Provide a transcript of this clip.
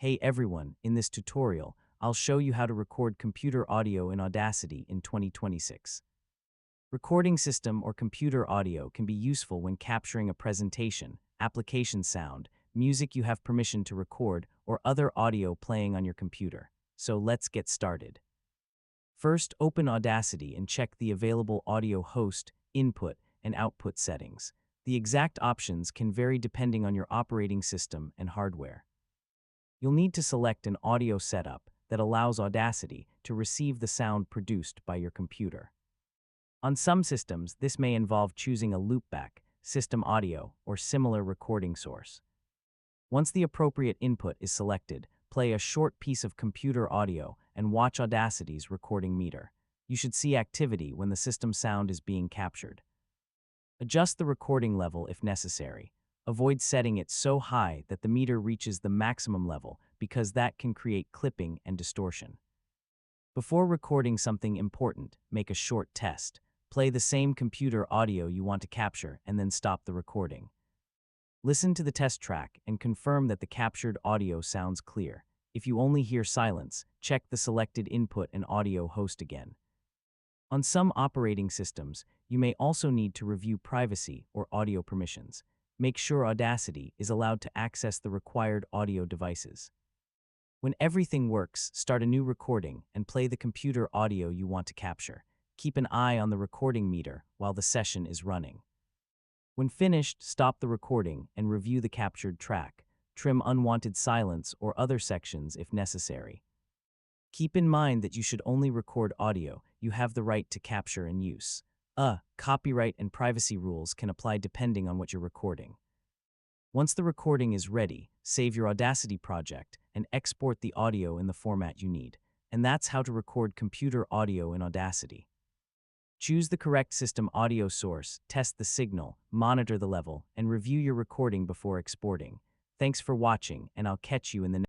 Hey everyone, in this tutorial, I'll show you how to record computer audio in Audacity in 2026. Recording system or computer audio can be useful when capturing a presentation, application sound, music you have permission to record, or other audio playing on your computer. So let's get started. First, open Audacity and check the available audio host, input, and output settings. The exact options can vary depending on your operating system and hardware. You'll need to select an audio setup that allows Audacity to receive the sound produced by your computer. On some systems, this may involve choosing a loopback, system audio, or similar recording source. Once the appropriate input is selected, play a short piece of computer audio and watch Audacity's recording meter. You should see activity when the system sound is being captured. Adjust the recording level if necessary. Avoid setting it so high that the meter reaches the maximum level because that can create clipping and distortion. Before recording something important, make a short test. Play the same computer audio you want to capture and then stop the recording. Listen to the test track and confirm that the captured audio sounds clear. If you only hear silence, check the selected input and audio host again. On some operating systems, you may also need to review privacy or audio permissions. Make sure Audacity is allowed to access the required audio devices. When everything works, start a new recording and play the computer audio you want to capture. Keep an eye on the recording meter while the session is running. When finished, stop the recording and review the captured track. Trim unwanted silence or other sections if necessary. Keep in mind that you should only record audio you have the right to capture and use. Copyright and privacy rules can apply depending on what you're recording. Once the recording is ready, save your Audacity project and export the audio in the format you need. And that's how to record computer audio in Audacity. Choose the correct system audio source, test the signal, monitor the level, and review your recording before exporting. Thanks for watching, and I'll catch you in the next